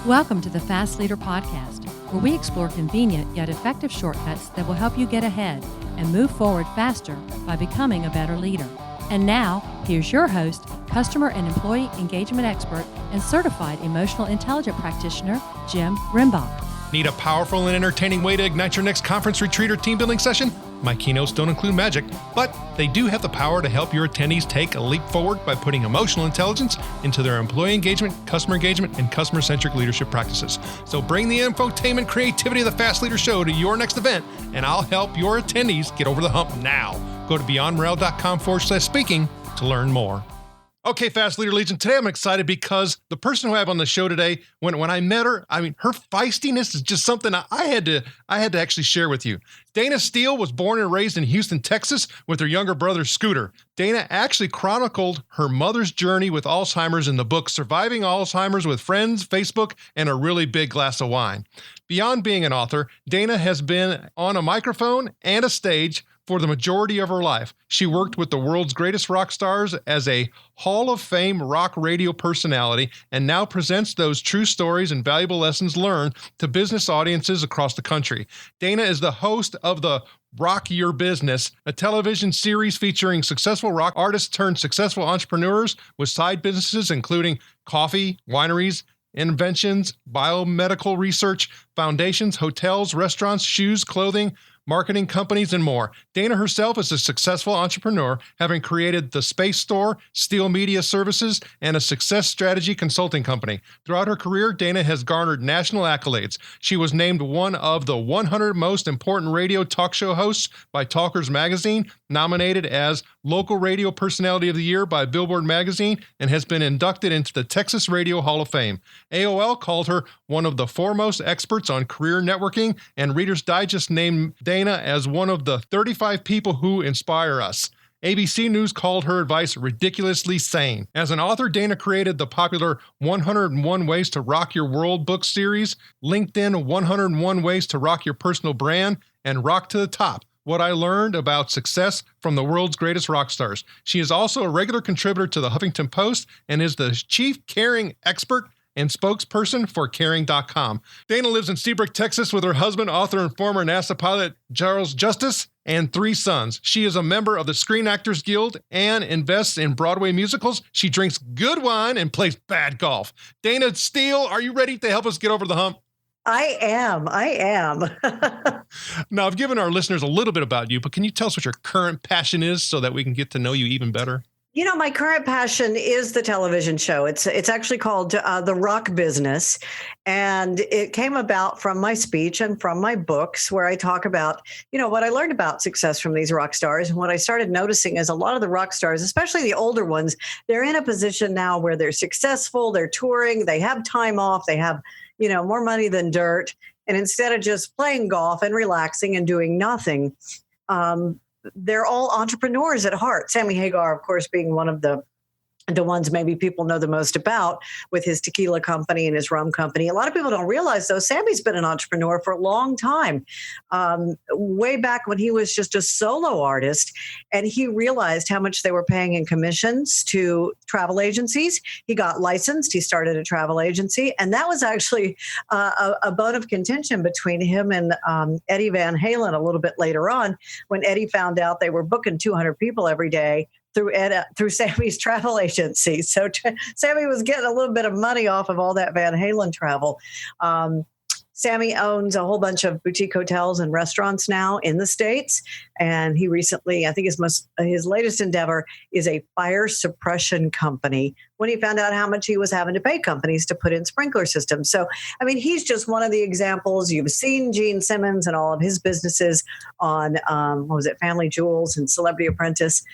Welcome to the Fast Leader Podcast, where we explore convenient yet effective shortcuts that will help you get ahead and move forward faster by becoming a better leader. And now, here's your host, customer and employee engagement expert, and certified emotional intelligence practitioner, Jim Rimbach. Need a powerful and entertaining way to ignite your next conference, retreat, or team building session? My keynotes don't include magic, but they do have the power to help your attendees take a leap forward by putting emotional intelligence into their employee engagement, and customer-centric leadership practices. So bring the infotainment creativity of the Fast Leader Show to your next event, and I'll help your attendees get over the hump now. Go to beyondmorale.com/speaking to learn more. Okay, Fast Leader Legion, today I'm excited because the person who I have on the show today, when I met her, her feistiness is just something I had to actually share with you. Dayna Steele was born and raised in Houston, Texas with her younger brother, Scooter. Dayna actually chronicled her mother's journey with Alzheimer's in the book Surviving Alzheimer's with Friends, Facebook, and a Really Big Glass of Wine. Beyond being an author, Dayna has been on a microphone and a stage for the majority of her life. She worked with the world's greatest rock stars as a Hall of Fame rock radio personality and now presents those true stories and valuable lessons learned to business audiences across the country. Dayna is the host of the Rock Your Business, a television series featuring successful rock artists turned successful entrepreneurs with side businesses including coffee, wineries, inventions, biomedical research, foundations, hotels, restaurants, shoes, clothing, marketing companies, and more. Dayna herself is a successful entrepreneur, having created the Space Store, Steele Media Services, and a success strategy consulting company. Throughout her career, Dayna has garnered national accolades. She was named one of the 100 most important radio talk show hosts by Talkers Magazine, nominated as Local Radio Personality of the Year by Billboard Magazine, and has been inducted into the Texas Radio Hall of Fame. AOL called her one of the foremost experts on career networking, and Reader's Digest named Dayna as one of the 35 people who inspire us. ABC News called her advice ridiculously sane. As an author, Dayna created the popular 101 Ways to Rock Your World book series, LinkedIn 101 Ways to Rock Your Personal Brand, and Rock to the Top: What I Learned About Success from the World's Greatest Rock Stars. She is also a regular contributor to the Huffington Post and is the chief caring expert and spokesperson for Caring.com. Dayna lives in Seabrook, Texas with her husband, author and former NASA pilot Charles Justice, and 3 sons. She is a member of the Screen Actors Guild and invests in Broadway musicals. She drinks good wine and plays bad golf. Dayna Steele, are you ready to help us get over the hump? I am. Now, I've given our listeners a little bit about you, but can you tell us what your current passion is so that we can get to know you even better? You know, my current passion is the television show. It's actually called The Rock Business, and it came about from my speech and from my books where I talk about, what I learned about success from these rock stars. And what I started noticing is a lot of the rock stars, especially the older ones, they're in a position now where they're successful, they're touring, they have time off, they have, more money than dirt. And instead of just playing golf and relaxing and doing nothing, they're all entrepreneurs at heart. Sammy Hagar, of course, being one of the ones maybe people know the most about with his tequila company and his rum company. A lot of people don't realize, though, Sammy's been an entrepreneur for a long time, way back when he was just a solo artist. And he realized how much they were paying in commissions to travel agencies. He got licensed. He started a travel agency. And that was actually a bone of contention between him and Eddie Van Halen a little bit later on, when Eddie found out they were booking 200 people every day through Sammy's travel agency. So Sammy was getting a little bit of money off of all that Van Halen travel. Sammy owns a whole bunch of boutique hotels and restaurants now in the States. And he recently, I think his latest endeavor is a fire suppression company, when he found out how much he was having to pay companies to put in sprinkler systems. So, he's just one of the examples. You've seen Gene Simmons and all of his businesses on, Family Jewels and Celebrity Apprentice.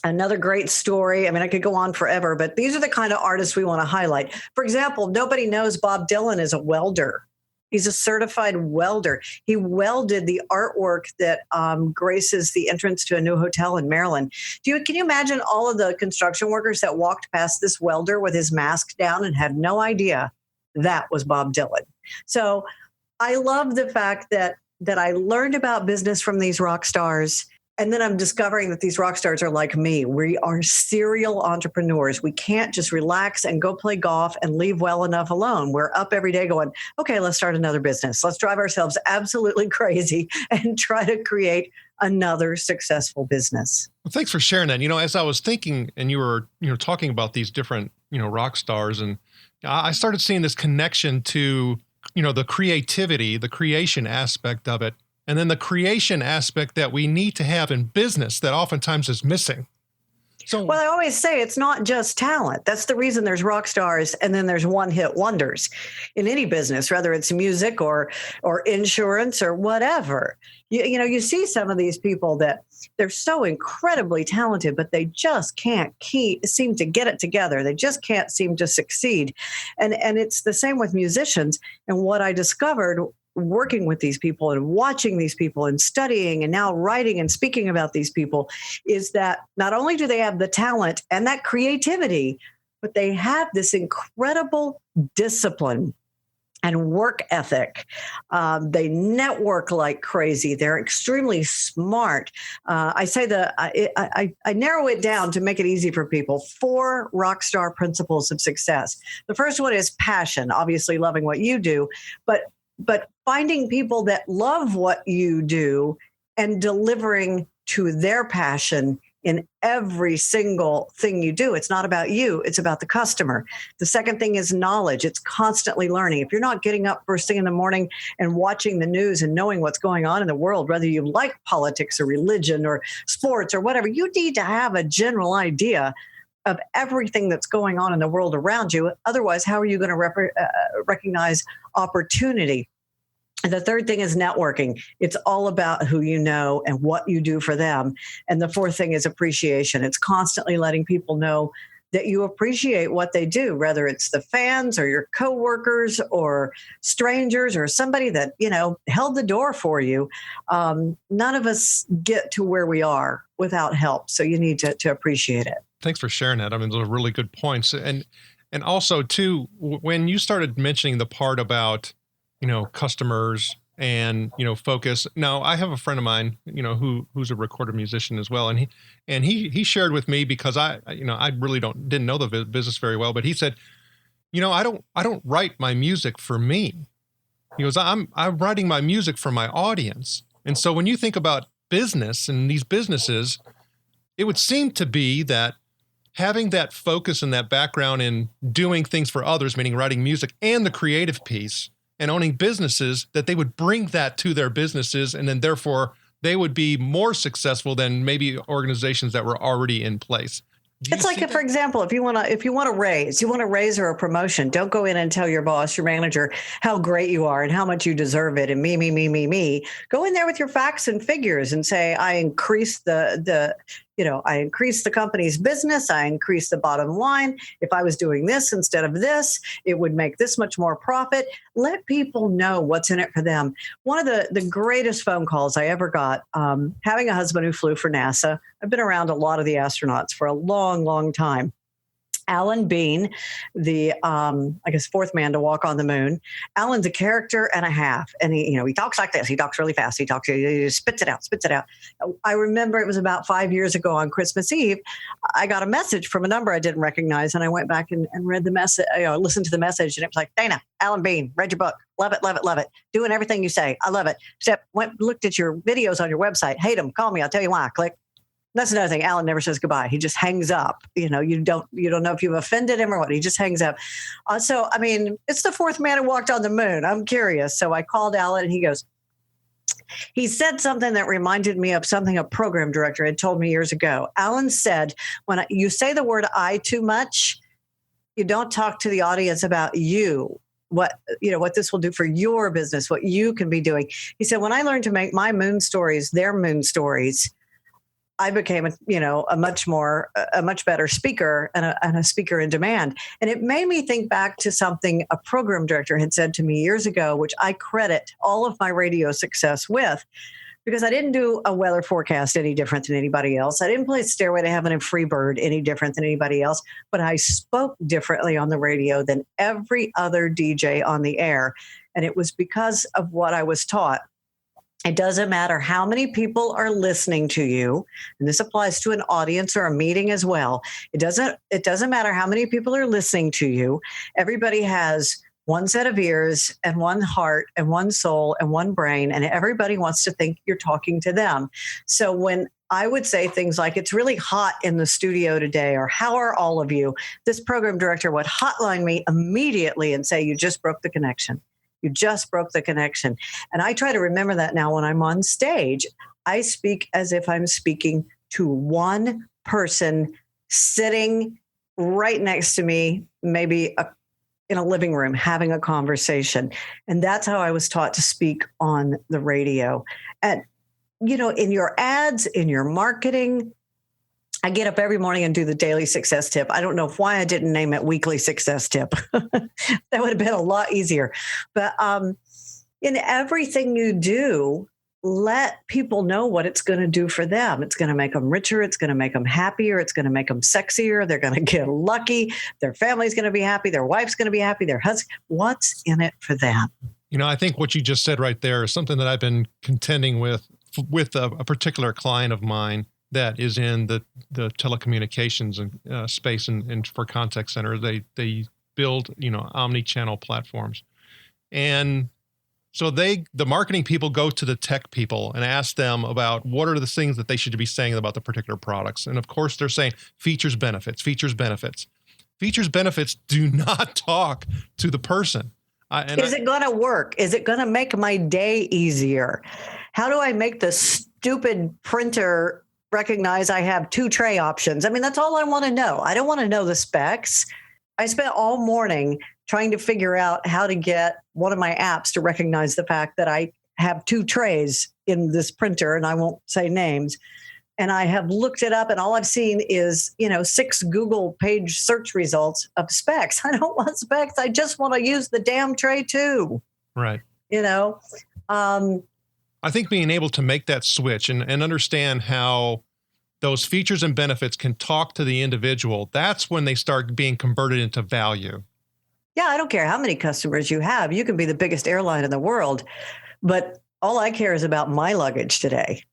Another great story. I could go on forever, but these are the kind of artists we want to highlight. For example, nobody knows Bob Dylan is a welder. He's a certified welder. He welded the artwork that graces the entrance to a new hotel in Maryland. Can you imagine all of the construction workers that walked past this welder with his mask down and had no idea that was Bob Dylan? So I love the fact that I learned about business from these rock stars. And then I'm discovering that these rock stars are like me. We are serial entrepreneurs. We can't just relax and go play golf and leave well enough alone. We're up every day going, okay, let's start another business. Let's drive ourselves absolutely crazy and try to create another successful business. Well, thanks for sharing that. As I was thinking and you were, talking about these different, rock stars, and I started seeing this connection to, the creativity, the creation aspect of it. And then the creation aspect that we need to have in business that oftentimes is missing. Well, I always say it's not just talent. That's the reason there's rock stars and then there's one-hit wonders in any business, whether it's music or insurance or whatever. You see some of these people that they're so incredibly talented, but they just can't seem to get it together. They just can't seem to succeed. And it's the same with musicians. And what I discovered working with these people and watching these people and studying and now writing and speaking about these people is that not only do they have the talent and that creativity, but they have this incredible discipline and work ethic. They network like crazy. They're extremely smart. I say I narrow it down to make it easy for people. 4 rock star principles of success. The first one is passion, obviously loving what you do, but finding people that love what you do and delivering to their passion in every single thing you do. It's not about you. It's about the customer. The second thing is knowledge. It's constantly learning. If you're not getting up first thing in the morning and watching the news and knowing what's going on in the world, whether you like politics or religion or sports or whatever, you need to have a general idea of everything that's going on in the world around you. Otherwise, how are you going to recognize opportunity? And the third thing is networking. It's all about who you know and what you do for them. And the fourth thing is appreciation. It's constantly letting people know that you appreciate what they do, whether it's the fans or your coworkers or strangers or somebody that, held the door for you. None of us get to where we are without help. So you need to appreciate it. Thanks for sharing that. I mean, those are really good points. And also, too, when you started mentioning the part about, customers and, focus. Now, I have a friend of mine, who's a recorded musician as well. And he shared with me, because I really didn't know the business very well, but he said, I don't write my music for me. He goes, I'm writing my music for my audience. And so when you think about business and these businesses, it would seem to be that having that focus and that background in doing things for others, meaning writing music and the creative piece and owning businesses, that they would bring that to their businesses, and then therefore they would be more successful than maybe organizations that were already in place. It's like, for example, if you want to raise or a promotion, don't go in and tell your boss, your manager, how great you are and how much you deserve it and me. Go in there with your facts and figures and say, I increased the company's business. I increased the bottom line. If I was doing this instead of this, it would make this much more profit. Let people know what's in it for them. One of the greatest phone calls I ever got, having a husband who flew for NASA. I've been around a lot of the astronauts for a long, long time. Alan Bean, the fourth man to walk on the moon. Alan's a character and a half, and he talks like this. He talks really fast. He spits it out. I remember it was about 5 years ago on Christmas Eve. I got a message from a number I didn't recognize, and I went back and read the message. Listened to the message, and it was like, Dayna, Alan Bean, read your book, love it, doing everything you say, I love it. Except looked at your videos on your website, hate them, call me, I'll tell you why. Click. That's another thing. Alan never says goodbye. He just hangs up. You don't know if you've offended him or what. He just hangs up. It's the fourth man who walked on the moon. I'm curious. So I called Alan, and he said something that reminded me of something a program director had told me years ago. Alan said, when you say the word I too much, you don't talk to the audience about you. What this will do for your business, what you can be doing. He said, when I learned to make my moon stories their moon stories, I became a much better speaker and a speaker in demand. And it made me think back to something a program director had said to me years ago, which I credit all of my radio success with, because I didn't do a weather forecast any different than anybody else. I didn't play Stairway to Heaven and Freebird any different than anybody else, but I spoke differently on the radio than every other DJ on the air. And it was because of what I was taught. It doesn't matter how many people are listening to you, and this applies to an audience or a meeting as well. It doesn't matter how many people are listening to you. Everybody has one set of ears and one heart and one soul and one brain, and everybody wants to think you're talking to them. So when I would say things like, it's really hot in the studio today, or how are all of you? This program director would hotline me immediately and say, you just broke the connection. You just broke the connection. And I try to remember that now when I'm on stage. I speak as if I'm speaking to one person sitting right next to me, maybe in a living room, having a conversation. And that's how I was taught to speak on the radio. And, in your ads, in your marketing, I get up every morning and do the daily success tip. I don't know why I didn't name it weekly success tip. That would have been a lot easier. But in everything you do, let people know what it's going to do for them. It's going to make them richer. It's going to make them happier. It's going to make them sexier. They're going to get lucky. Their family's going to be happy. Their wife's going to be happy. Their husband. What's in it for them? I think what you just said right there is something that I've been contending with a particular client of mine that is in the telecommunications and space and for contact center. They build, omni-channel platforms. And so the marketing people go to the tech people and ask them about what are the things that they should be saying about the particular products. And of course they're saying features, benefits. Features, benefits do not talk to the person. Is it going to work? Is it going to make my day easier? How do I make the stupid printer recognize I have 2 tray options? I mean, that's all I want to know. I don't want to know the specs. I spent all morning trying to figure out how to get one of my apps to recognize the fact that I have 2 trays in this printer, and I won't say names. And I have looked it up, and all I've seen is, 6 Google page search results of specs. I don't want specs. I just want to use the damn tray too. Right. I think being able to make that switch and understand how those features and benefits can talk to the individual, that's when they start being converted into value. Yeah, I don't care how many customers you have. You can be the biggest airline in the world, but all I care is about my luggage today.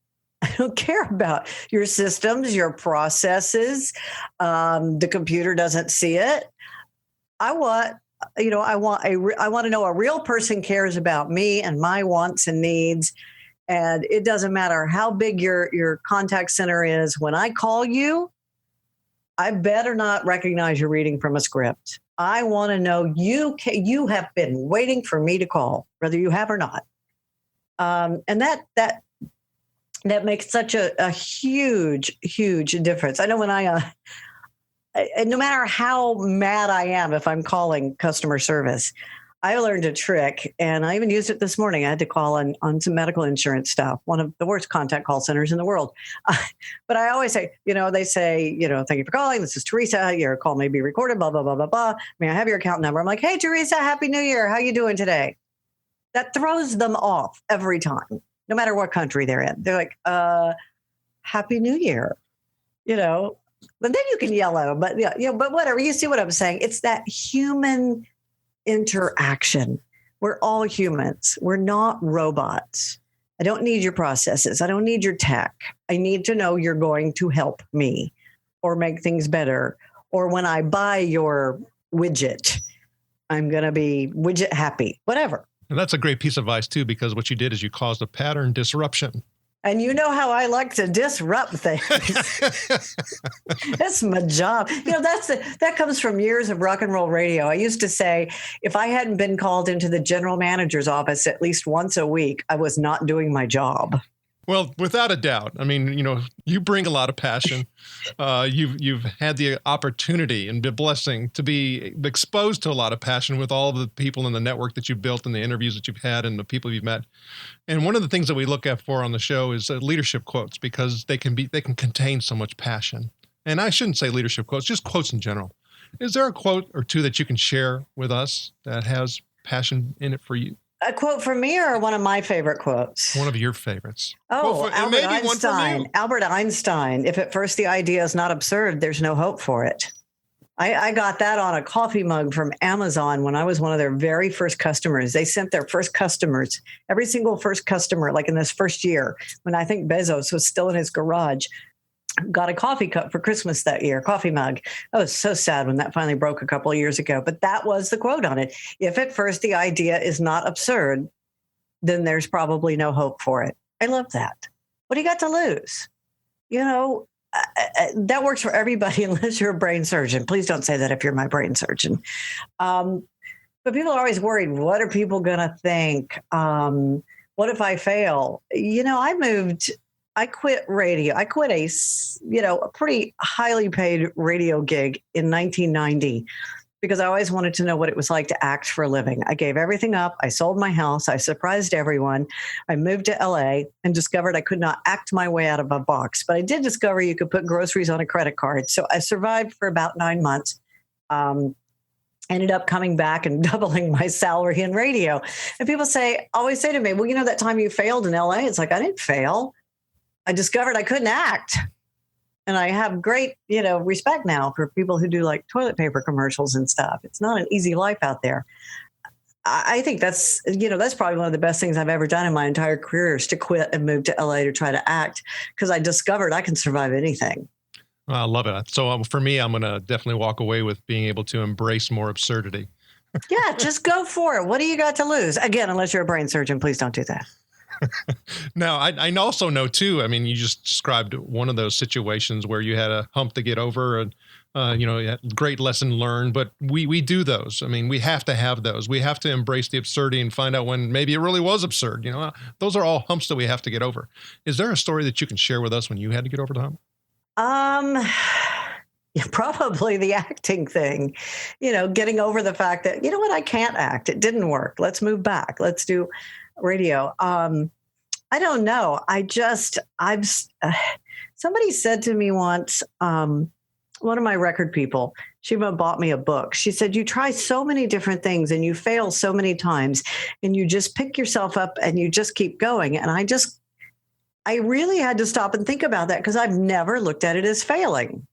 I don't care about your systems, your processes. The computer doesn't see it. I want to know a real person cares about me and my wants and needs. And it doesn't matter how big your contact center is. When I call you, I better not recognize you're reading from a script. I want to know you have been waiting for me to call, whether you have or not. And that makes such a huge, huge difference. I know when no matter how mad I am if I'm calling customer service, I learned a trick, and I even used it this morning. I had to call on some medical insurance stuff, one of the worst contact call centers in the world. But I always say, they say, thank you for calling. This is Teresa. Your call may be recorded, blah, blah, blah, blah, blah. May I have your account number? I'm like, hey, Teresa, Happy New Year. How you doing today? That throws them off every time, no matter what country they're in. They're like, Happy New Year, But then you can yell at them. But but whatever. You see what I'm saying? It's that human interaction. We're all humans. We're not robots. I don't need your processes. I don't need your tech. I need to know you're going to help me or make things better. Or when I buy your widget, I'm going to be widget happy, whatever. And that's a great piece of advice too, because what you did is you caused a pattern disruption. And you know how I like to disrupt things. That's my job. That comes from years of rock and roll radio. I used to say, if I hadn't been called into the general manager's office at least once a week, I was not doing my job. Well, without a doubt. I mean, you bring a lot of passion. You've had the opportunity and the blessing to be exposed to a lot of passion with all the people in the network that you've built and the interviews that you've had and the people you've met. And one of the things that we look at for on the show is leadership quotes, because they can contain so much passion. And I shouldn't say leadership quotes, just quotes in general. Is there a quote or two that you can share with us that has passion in it for you? A quote from me or one of my favorite quotes? One of your favorites. Oh, Albert Einstein. Albert Einstein. If at first the idea is not absurd, there's no hope for it. I got that on a coffee mug from Amazon when I was one of their very first customers. They sent their first customers, every single first customer, like in this first year, when I think Bezos was still in his garage, got a coffee cup for Christmas that year, coffee mug. I was so sad when that finally broke a couple of years ago, but that was the quote on it. If at first the idea is not absurd, then there's probably no hope for it. I love that. What do you got to lose? That works for everybody unless you're a brain surgeon. Please don't say that if you're my brain surgeon. But people are always worried. What are people going to think? What if I fail? I quit radio. I quit a pretty highly paid radio gig in 1990 because I always wanted to know what it was like to act for a living. I gave everything up. I sold my house. I surprised everyone. I moved to LA and discovered I could not act my way out of a box. But I did discover you could put groceries on a credit card. So I survived for about 9 months. Ended up coming back and doubling my salary in radio. And people always say to me, well, that time you failed in LA, it's like, I didn't fail. I discovered I couldn't act. And I have great, respect now for people who do like toilet paper commercials and stuff. It's not an easy life out there. I think that's probably one of the best things I've ever done in my entire career is to quit and move to LA to try to act because I discovered I can survive anything. I love it. So for me, I'm going to definitely walk away with being able to embrace more absurdity. Yeah, just go for it. What do you got to lose? Again, unless you're a brain surgeon, please don't do that. Now, I also know, too, I mean, you just described one of those situations where you had a hump to get over and, great lesson learned. But we do those. I mean, we have to have those. We have to embrace the absurdity and find out when maybe it really was absurd. Those are all humps that we have to get over. Is there a story that you can share with us when you had to get over the hump? Yeah, probably the acting thing, getting over the fact that, I can't act. It didn't work. Let's move back. Let's do radio. I don't know. Somebody said to me once, one of my record people, she bought me a book. She said, you try so many different things and you fail so many times and you just pick yourself up and you just keep going. And I really had to stop and think about that because I've never looked at it as failing.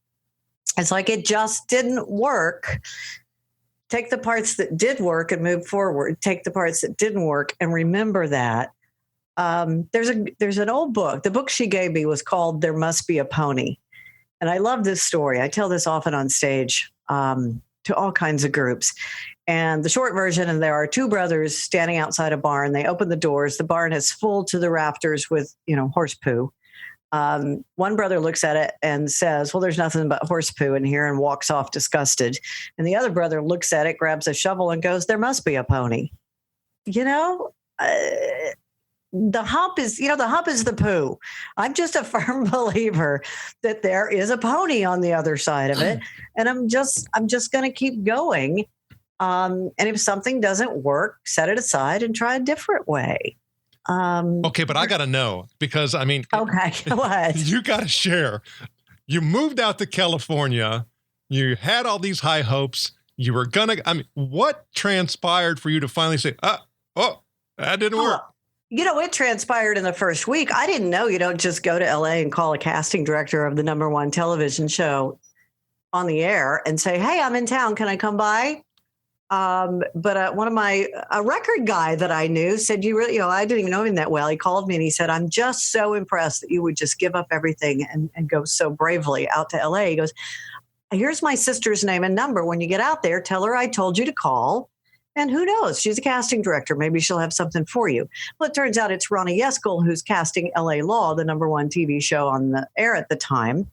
It's like it just didn't work. Take the parts that did work and move forward. Take the parts that didn't work and remember that. There's an old book. The book she gave me was called There Must Be a Pony. And I love this story. I tell this often on stage to all kinds of groups. And the short version, and there are two brothers standing outside a barn. They open the doors. The barn is full to the rafters with, horse poo. One brother looks at it and says, well, there's nothing but horse poo in here and walks off disgusted. And the other brother looks at it, grabs a shovel and goes, there must be a pony. The hump is the poo. I'm just a firm believer that there is a pony on the other side of it. And I'm just going to keep going. And if something doesn't work, set it aside and try a different way. Okay, but I got to know because okay, what? You got to share. You moved out to California. You had all these high hopes. You were what transpired for you to finally say, that didn't work? It transpired in the first week. I didn't know you don't just go to LA and call a casting director of the #1 television show on the air and say, hey, I'm in town. Can I come by? But one of a record guy that I knew said, I didn't even know him that well. He called me and he said, I'm just so impressed that you would just give up everything and go so bravely out to LA. He goes, here's my sister's name and number. When you get out there, tell her I told you to call. And who knows? She's a casting director. Maybe she'll have something for you. Well, it turns out it's Ronnie Yeskel who's casting LA Law, the #1 TV show on the air at the time.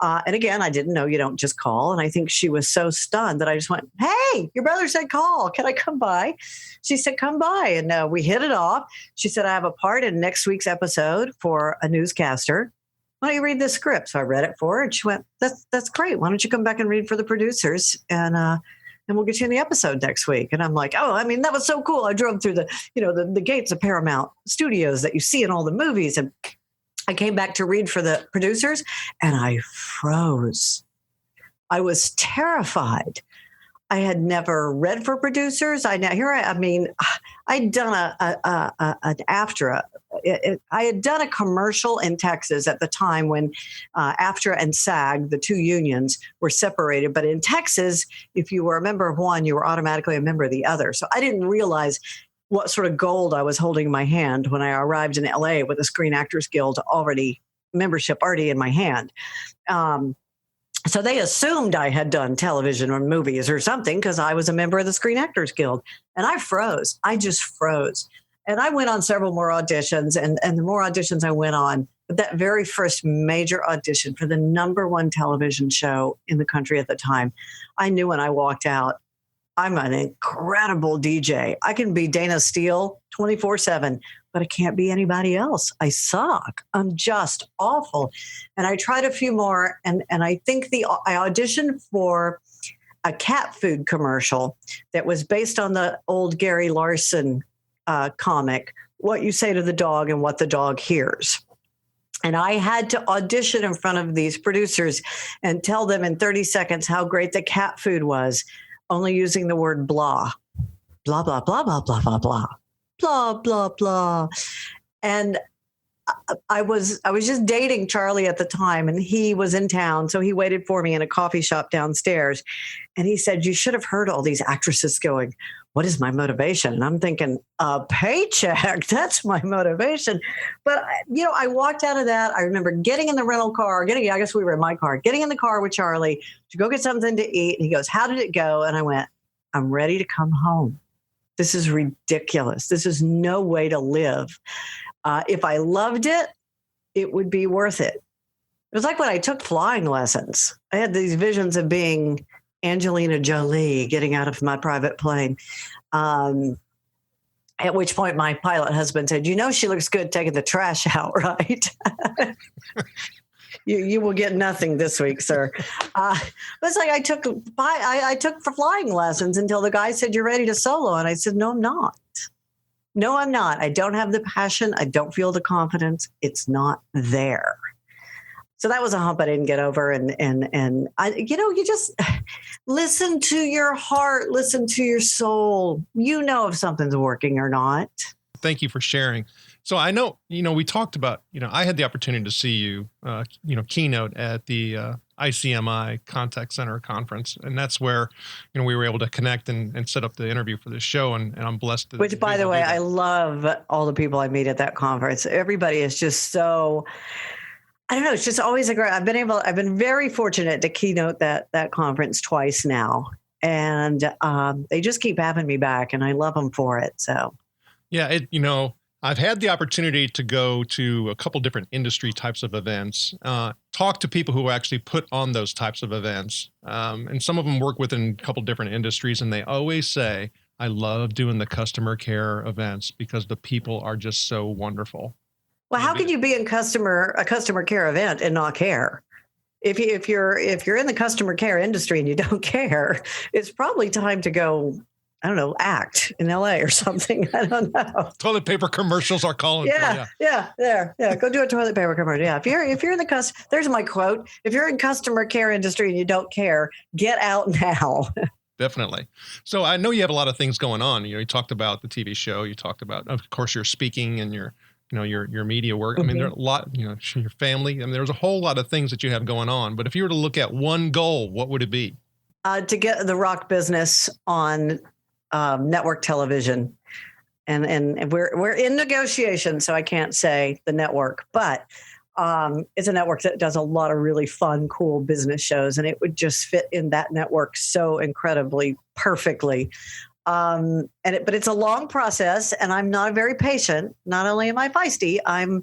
And again, I didn't know you don't just call. And I think she was so stunned that I just went, hey, your brother said call. Can I come by? She said, come by. And we hit it off. She said, I have a part in next week's episode for a newscaster. Why don't you read the script? So I read it for her. And she went, that's great. Why don't you come back and read for the producers? And we'll get you in the episode next week. And I'm like, that was so cool. I drove through the gates of Paramount Studios that you see in all the movies. And I came back to read for the producers and I froze. I was terrified. I had never read for producers. I'd done an AFTRA I had done a commercial in Texas at the time when AFTRA and SAG, the two unions, were separated. But in Texas, if you were a member of one, you were automatically a member of the other. So I didn't realize what sort of gold I was holding in my hand when I arrived in LA with the Screen Actors Guild membership already in my hand. So they assumed I had done television or movies or something because I was a member of the Screen Actors Guild. And I froze. I just froze. And I went on several more auditions. And the more auditions I went on, that very first major audition for the #1 television show in the country at the time, I knew when I walked out, I'm an incredible DJ. I can be Dayna Steele 24/7, but I can't be anybody else. I suck. I'm just awful. And I tried a few more, and I think I auditioned for a cat food commercial that was based on the old Gary Larson comic, What You Say to the Dog and What the Dog Hears. And I had to audition in front of these producers and tell them in 30 seconds how great the cat food was, only using the word blah, blah, blah, blah, blah, blah, blah, blah, blah, blah, blah. And I was just dating Charlie at the time, and he was in town. So he waited for me in a coffee shop downstairs. And he said, you should have heard all these actresses going, what is my motivation? And I'm thinking, a paycheck, that's my motivation. But, I walked out of that. I remember getting in the rental car, I guess we were in my car, getting in the car with Charlie to go get something to eat. And he goes, how did it go? And I went, I'm ready to come home. This is ridiculous. This is no way to live. If I loved it, it would be worth it. It was like when I took flying lessons. I had these visions of being Angelina Jolie getting out of my private plane. At which point my pilot husband said, she looks good taking the trash out, right? You will get nothing this week, sir. But it's like I took for flying lessons until the guy said, you're ready to solo. And I said, no, I'm not. No, I'm not. I don't have the passion. I don't feel the confidence. It's not there. So that was a hump I didn't get over. And I, you just listen to your heart, listen to your soul. If something's working or not. Thank you for sharing. So I know, we talked about, I had the opportunity to see you, keynote at the ICMI Contact Center conference. And that's where, we were able to connect and set up the interview for this show. And I'm blessed. Which, by the way, I love all the people I meet at that conference. Everybody is just so, I don't know. It's just always I've been very fortunate to keynote that conference twice now. And they just keep having me back, and I love them for it. So, yeah, I've had the opportunity to go to a couple different industry types of events, talk to people who actually put on those types of events. And some of them work within a couple different industries. And they always say, I love doing the customer care events because the people are just so wonderful. Well, how can you be in a customer care event and not care? If you're in the customer care industry and you don't care, it's probably time to go, I don't know, act in LA or something. I don't know. Toilet paper commercials are calling. Yeah. Go do a toilet paper commercial. Yeah. If you're in the there's my quote. If you're in customer care industry and you don't care, get out now. Definitely. So I know you have a lot of things going on. You talked about the TV show. You talked about, of course, your speaking and your media work. Mm-hmm. I mean, there are a lot, your family. I mean, there's a whole lot of things that you have going on. But if you were to look at one goal, what would it be? To get the rock business on network television, and we're in negotiation, so I can't say the network, but it's a network that does a lot of really fun, cool business shows, and it would just fit in that network so incredibly perfectly. But it's a long process, and I'm not very patient. Not only am I feisty, I'm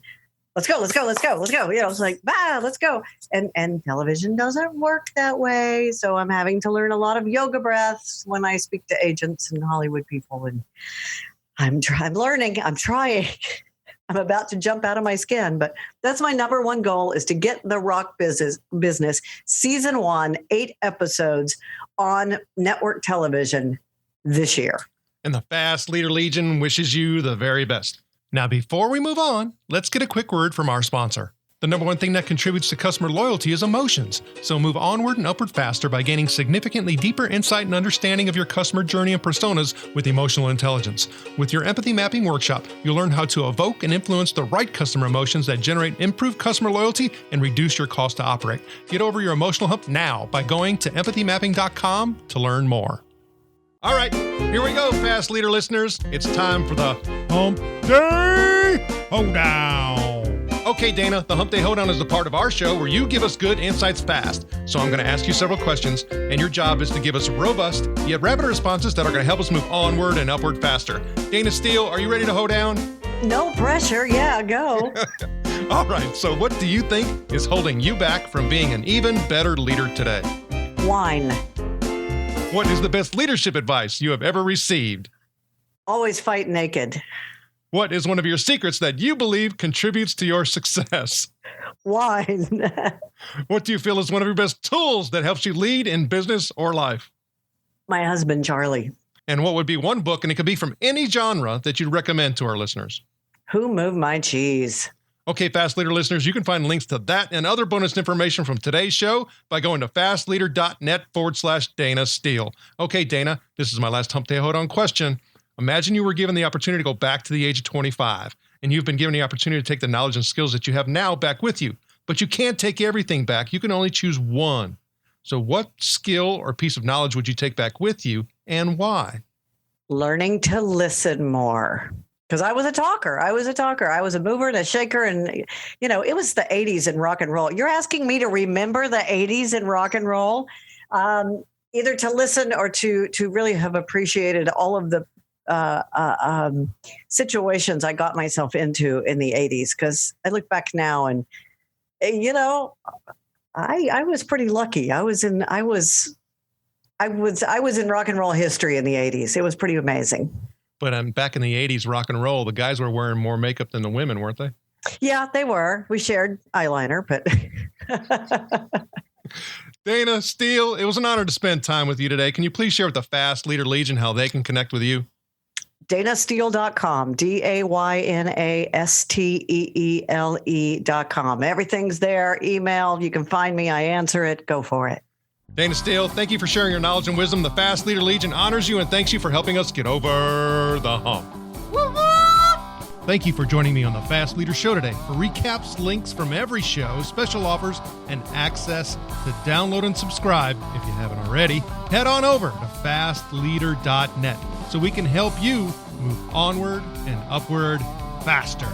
let's go. It's like, let's go. And television doesn't work that way. So I'm having to learn a lot of yoga breaths when I speak to agents and Hollywood people. And I'm learning. I'm trying. I'm about to jump out of my skin. But that's my number one goal, is to get the rock business season 1, 8 episodes on network television this year. And the Fast Leader Legion wishes you the very best. Now, before we move on, let's get a quick word from our sponsor. The The number one thing that contributes to customer loyalty is emotions. So move onward and upward faster by gaining significantly deeper insight and understanding of your customer journey and personas with emotional intelligence. With your empathy mapping workshop, you'll learn how to evoke and influence the right customer emotions that generate improved customer loyalty and reduce your cost to operate. Get over your emotional hump now by going to empathymapping.com to learn more. All right, here we go, Fast Leader listeners. It's time for the Hump Day Hoedown. Okay, Dayna, the Hump Day Hoedown is the part of our show where you give us good insights fast. So I'm going to ask you several questions, and your job is to give us robust, yet rapid responses that are going to help us move onward and upward faster. Dayna Steele, are you ready to hoe down? No pressure. Yeah, go. All right, so what do you think is holding you back from being an even better leader today? Wine. What is the best leadership advice you have ever received? Always fight naked. What is one of your secrets that you believe contributes to your success? Wine. What do you feel is one of your best tools that helps you lead in business or life? My husband, Charlie. And what would be one book, and it could be from any genre, that you'd recommend to our listeners? Who Moved My Cheese? Okay, Fast Leader listeners, you can find links to that and other bonus information from today's show by going to fastleader.net/Dayna Steele. Okay, Dayna, this is my last Hump Day Hoedown question. Imagine you were given the opportunity to go back to the age of 25, and you've been given the opportunity to take the knowledge and skills that you have now back with you, but you can't take everything back. You can only choose one. So what skill or piece of knowledge would you take back with you, and why? Learning to listen more. Because I was a talker. I was a mover and a shaker. And, you know, it was the 80s in rock and roll. You're asking me to remember the 80s in rock and roll, either to listen or to really have appreciated all of the situations I got myself into in the 80s. Because I look back now and, you know, I was pretty lucky. I was in rock and roll history in the 80s. It was pretty amazing. But back in the 80s, rock and roll, the guys were wearing more makeup than the women, weren't they? Yeah, they were. We shared eyeliner, but... Dayna Steele, it was an honor to spend time with you today. Can you please share with the Fast Leader Legion how they can connect with you? DaynaSteele.com, DaynaSteele.com. Everything's there. Email, you can find me. I answer it. Go for it. Dayna Steele, thank you for sharing your knowledge and wisdom. The Fast Leader Legion honors you and thanks you for helping us get over the hump. Thank you for joining me on the Fast Leader Show today. For recaps, links from every show, special offers, and access to download and subscribe, if you haven't already, head on over to fastleader.net so we can help you move onward and upward faster.